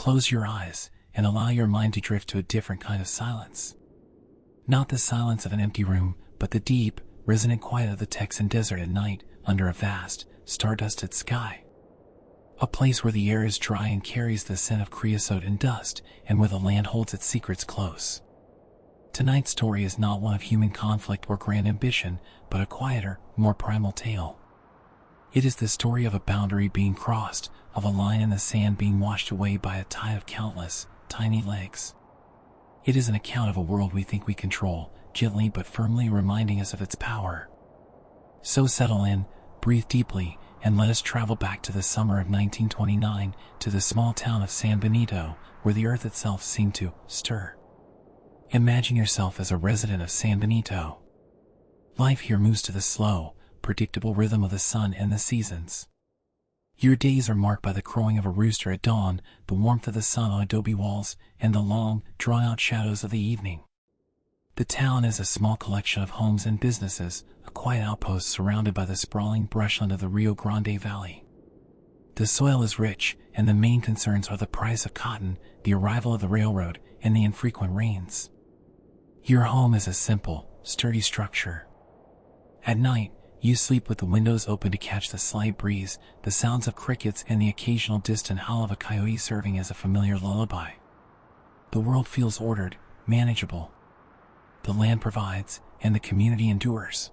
Close your eyes and allow your mind to drift to a different kind of silence. Not the silence of an empty room, but the deep, resonant quiet of the Texan desert at night under a vast, stardusted sky. A place where the air is dry and carries the scent of creosote and dust, and where the land holds its secrets close. Tonight's story is not one of human conflict or grand ambition, but a quieter, more primal tale. It is the story of a boundary being crossed, of a line in the sand being washed away by a tide of countless, tiny legs. It is an account of a world we think we control, gently but firmly reminding us of its power. So settle in, breathe deeply, and let us travel back to the summer of 1929, to the small town of San Benito, where the earth itself seemed to stir. Imagine yourself as a resident of San Benito. Life here moves to the slow, predictable rhythm of the sun and the seasons. Your days are marked by the crowing of a rooster at dawn, the warmth of the sun on adobe walls, and the long, drawn-out shadows of the evening. The town is a small collection of homes and businesses, a quiet outpost surrounded by the sprawling brushland of the Rio Grande Valley. The soil is rich, and the main concerns are the price of cotton, the arrival of the railroad, and the infrequent rains. Your home is a simple, sturdy structure. At night, you sleep with the windows open to catch the slight breeze, the sounds of crickets, and the occasional distant howl of a coyote serving as a familiar lullaby. The world feels ordered, manageable. The land provides, and the community endures.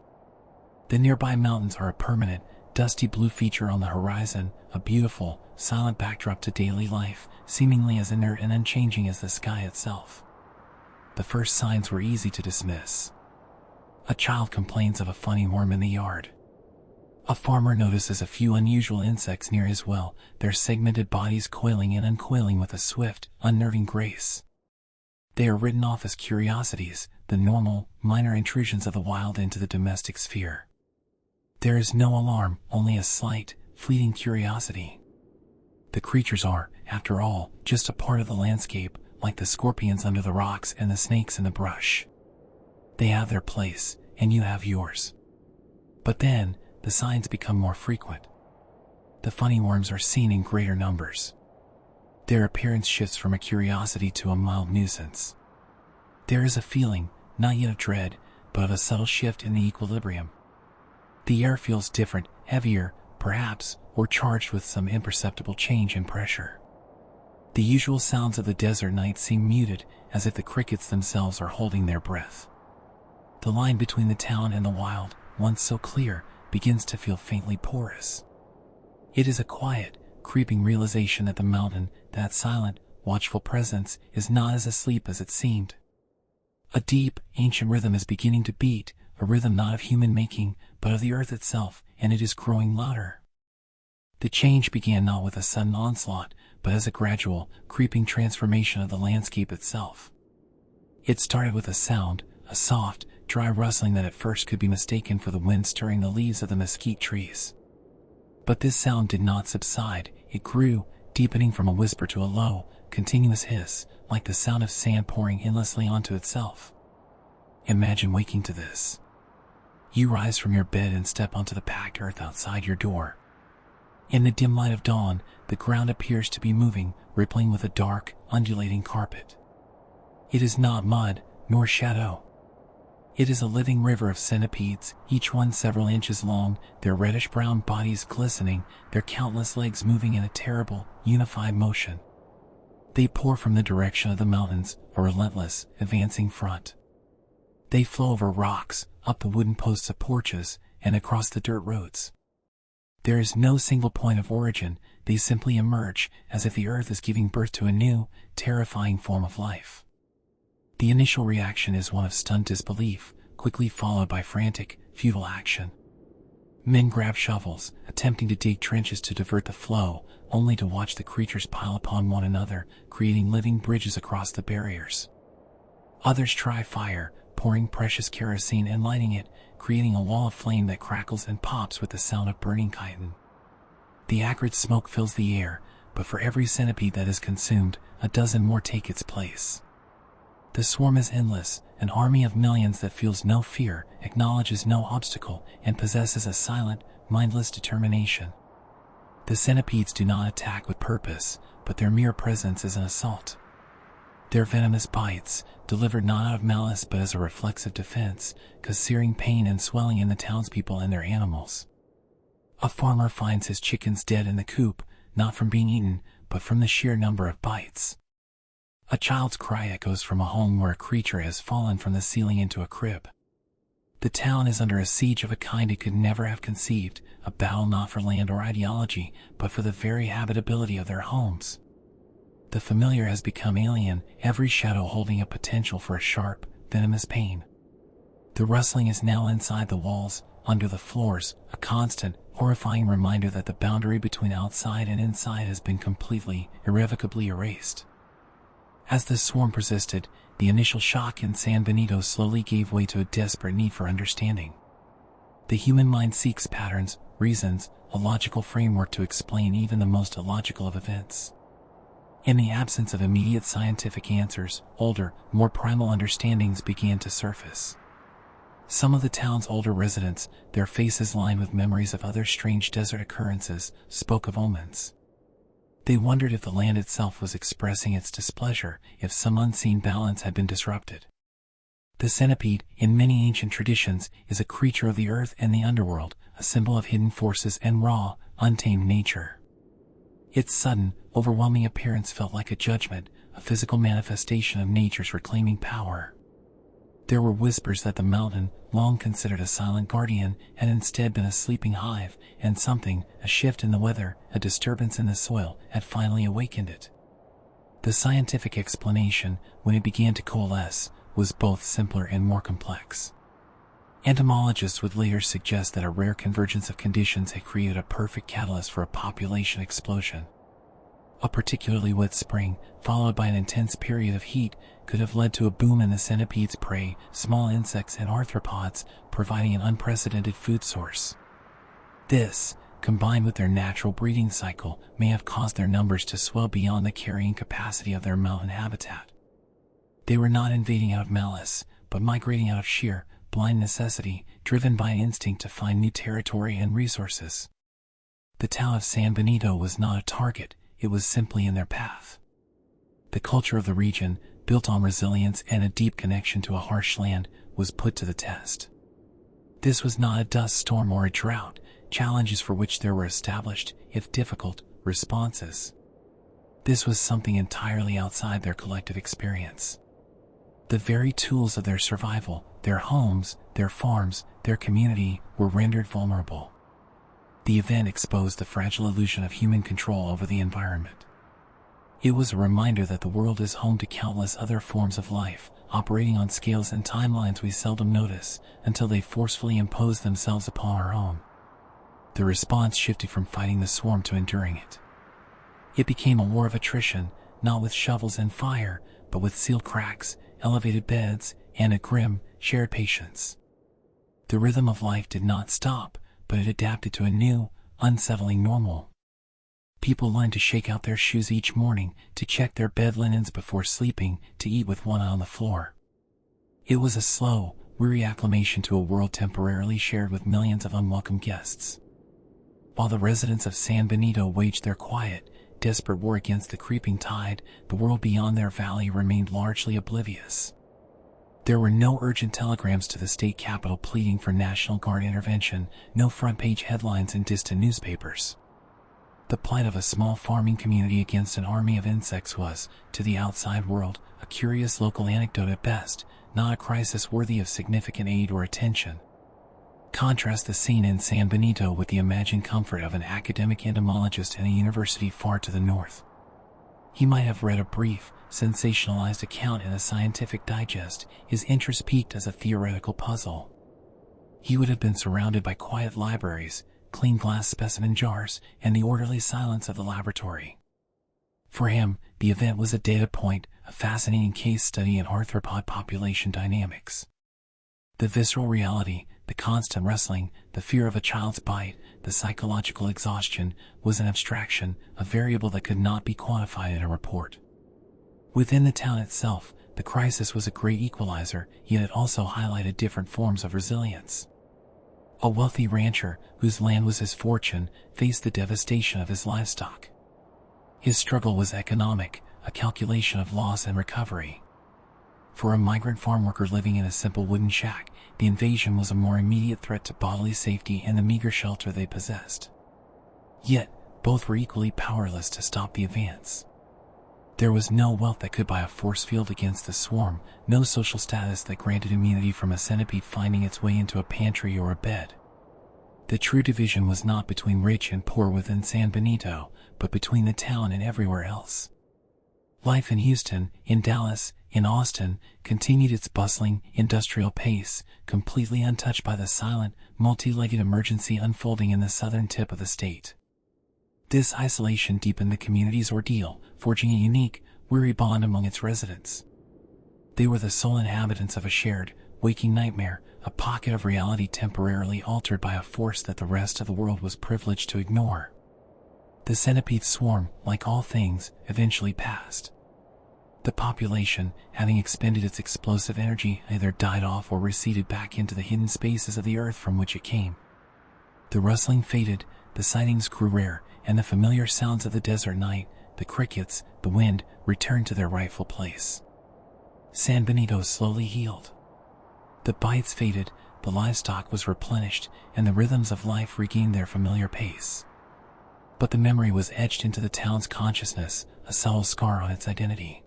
The nearby mountains are a permanent, dusty blue feature on the horizon, a beautiful, silent backdrop to daily life, seemingly as inert and unchanging as the sky itself. The first signs were easy to dismiss. A child complains of a funny worm in the yard. A farmer notices a few unusual insects near his well, their segmented bodies coiling and uncoiling with a swift, unnerving grace. They are written off as curiosities, the normal, minor intrusions of the wild into the domestic sphere. There is no alarm, only a slight, fleeting curiosity. The creatures are, after all, just a part of the landscape, like the scorpions under the rocks and the snakes in the brush. They have their place, and you have yours. But then, the signs become more frequent. The funny worms are seen in greater numbers. Their appearance shifts from a curiosity to a mild nuisance. There is a feeling, not yet of dread, but of a subtle shift in the equilibrium. The air feels different, heavier, perhaps, or charged with some imperceptible change in pressure. The usual sounds of the desert night seem muted, as if the crickets themselves are holding their breath. The line between the town and the wild, once so clear, begins to feel faintly porous. It is a quiet, creeping realization that the mountain, that silent, watchful presence, is not as asleep as it seemed. A deep, ancient rhythm is beginning to beat, a rhythm not of human making, but of the earth itself, and it is growing louder. The change began not with a sudden onslaught, but as a gradual, creeping transformation of the landscape itself. It started with a sound, a soft, dry rustling that at first could be mistaken for the wind stirring the leaves of the mesquite trees. But this sound did not subside, it grew, deepening from a whisper to a low, continuous hiss, like the sound of sand pouring endlessly onto itself. Imagine waking to this. You rise from your bed and step onto the packed earth outside your door. In the dim light of dawn, the ground appears to be moving, rippling with a dark, undulating carpet. It is not mud, nor shadow. It is a living river of centipedes, each one several inches long, their reddish-brown bodies glistening, their countless legs moving in a terrible, unified motion. They pour from the direction of the mountains, a relentless, advancing front. They flow over rocks, up the wooden posts of porches, and across the dirt roads. There is no single point of origin, they simply emerge, as if the earth is giving birth to a new, terrifying form of life. The initial reaction is one of stunned disbelief, quickly followed by frantic, futile action. Men grab shovels, attempting to dig trenches to divert the flow, only to watch the creatures pile upon one another, creating living bridges across the barriers. Others try fire, pouring precious kerosene and lighting it, creating a wall of flame that crackles and pops with the sound of burning chitin. The acrid smoke fills the air, but for every centipede that is consumed, a dozen more take its place. The swarm is endless, an army of millions that feels no fear, acknowledges no obstacle, and possesses a silent, mindless determination. The centipedes do not attack with purpose, but their mere presence is an assault. Their venomous bites, delivered not out of malice but as a reflexive defense, cause searing pain and swelling in the townspeople and their animals. A farmer finds his chickens dead in the coop, not from being eaten, but from the sheer number of bites. A child's cry echoes from a home where a creature has fallen from the ceiling into a crib. The town is under a siege of a kind it could never have conceived, a battle not for land or ideology, but for the very habitability of their homes. The familiar has become alien, every shadow holding a potential for a sharp, venomous pain. The rustling is now inside the walls, under the floors, a constant, horrifying reminder that the boundary between outside and inside has been completely, irrevocably erased. As the swarm persisted, the initial shock in San Benito slowly gave way to a desperate need for understanding. The human mind seeks patterns, reasons, a logical framework to explain even the most illogical of events. In the absence of immediate scientific answers, older, more primal understandings began to surface. Some of the town's older residents, their faces lined with memories of other strange desert occurrences, spoke of omens. They wondered if the land itself was expressing its displeasure, if some unseen balance had been disrupted. The centipede, in many ancient traditions, is a creature of the earth and the underworld, a symbol of hidden forces and raw, untamed nature. Its sudden, overwhelming appearance felt like a judgment, a physical manifestation of nature's reclaiming power. There were whispers that the mountain, long considered a silent guardian, had instead been a sleeping hive, and something, a shift in the weather, a disturbance in the soil, had finally awakened it. The scientific explanation, when it began to coalesce, was both simpler and more complex. Entomologists would later suggest that a rare convergence of conditions had created a perfect catalyst for a population explosion. A particularly wet spring, followed by an intense period of heat, could have led to a boom in the centipede's prey, small insects and arthropods, providing an unprecedented food source. This, combined with their natural breeding cycle, may have caused their numbers to swell beyond the carrying capacity of their mountain habitat. They were not invading out of malice, but migrating out of sheer, blind necessity, driven by an instinct to find new territory and resources. The town of San Benito was not a target, it was simply in their path. The culture of the region, built on resilience and a deep connection to a harsh land, was put to the test. This was not a dust storm or a drought, challenges for which there were established, if difficult, responses. This was something entirely outside their collective experience. The very tools of their survival, their homes, their farms, their community, were rendered vulnerable. The event exposed the fragile illusion of human control over the environment. It was a reminder that the world is home to countless other forms of life, operating on scales and timelines we seldom notice, until they forcefully impose themselves upon our own. The response shifted from fighting the swarm to enduring it. It became a war of attrition, not with shovels and fire, but with sealed cracks, elevated beds, and a grim, shared patience. The rhythm of life did not stop, but it adapted to a new, unsettling normal. People learned to shake out their shoes each morning, to check their bed linens before sleeping, to eat with one eye on the floor. It was a slow, weary acclimation to a world temporarily shared with millions of unwelcome guests. While the residents of San Benito waged their quiet, desperate war against the creeping tide, the world beyond their valley remained largely oblivious. There were no urgent telegrams to the state capital pleading for National Guard intervention, no front-page headlines in distant newspapers. The plight of a small farming community against an army of insects was, to the outside world, a curious local anecdote at best, not a crisis worthy of significant aid or attention. Contrast the scene in San Benito with the imagined comfort of an academic entomologist in a university far to the north. He might have read a brief, sensationalized account in a scientific digest, his interest piqued as a theoretical puzzle. He would have been surrounded by quiet libraries, clean glass specimen jars, and the orderly silence of the laboratory. For him, the event was a data point, a fascinating case study in arthropod population dynamics. The visceral reality, the constant wrestling, the fear of a child's bite, the psychological exhaustion, was an abstraction, a variable that could not be quantified in a report. Within the town itself, the crisis was a great equalizer, yet it also highlighted different forms of resilience. A wealthy rancher, whose land was his fortune, faced the devastation of his livestock. His struggle was economic, a calculation of loss and recovery. For a migrant farm worker living in a simple wooden shack, the invasion was a more immediate threat to bodily safety and the meager shelter they possessed. Yet, both were equally powerless to stop the advance. There was no wealth that could buy a force field against the swarm, no social status that granted immunity from a centipede finding its way into a pantry or a bed. The true division was not between rich and poor within San Benito, but between the town and everywhere else. Life in Houston, in Dallas, in Austin, continued its bustling, industrial pace, completely untouched by the silent, multi-legged emergency unfolding in the southern tip of the state. This isolation deepened the community's ordeal, forging a unique, weary bond among its residents. They were the sole inhabitants of a shared, waking nightmare, a pocket of reality temporarily altered by a force that the rest of the world was privileged to ignore. The centipede swarm, like all things, eventually passed. The population, having expended its explosive energy, either died off or receded back into the hidden spaces of the earth from which it came. The rustling faded, the sightings grew rare, and the familiar sounds of the desert night, the crickets, the wind, returned to their rightful place. San Benito slowly healed. The bites faded, the livestock was replenished, and the rhythms of life regained their familiar pace. But the memory was etched into the town's consciousness, a subtle scar on its identity.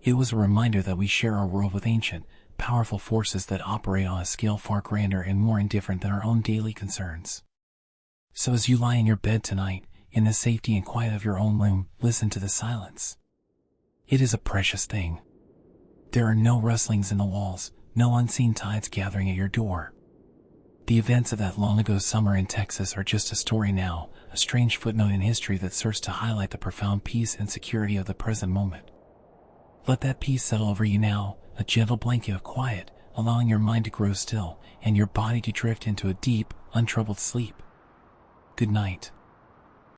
It was a reminder that we share our world with ancient, powerful forces that operate on a scale far grander and more indifferent than our own daily concerns. So as you lie in your bed tonight, in the safety and quiet of your own room, listen to the silence. It is a precious thing. There are no rustlings in the walls, no unseen tides gathering at your door. The events of that long ago summer in Texas are just a story now, a strange footnote in history that serves to highlight the profound peace and security of the present moment. Let that peace settle over you now, a gentle blanket of quiet, allowing your mind to grow still and your body to drift into a deep, untroubled sleep. Good night.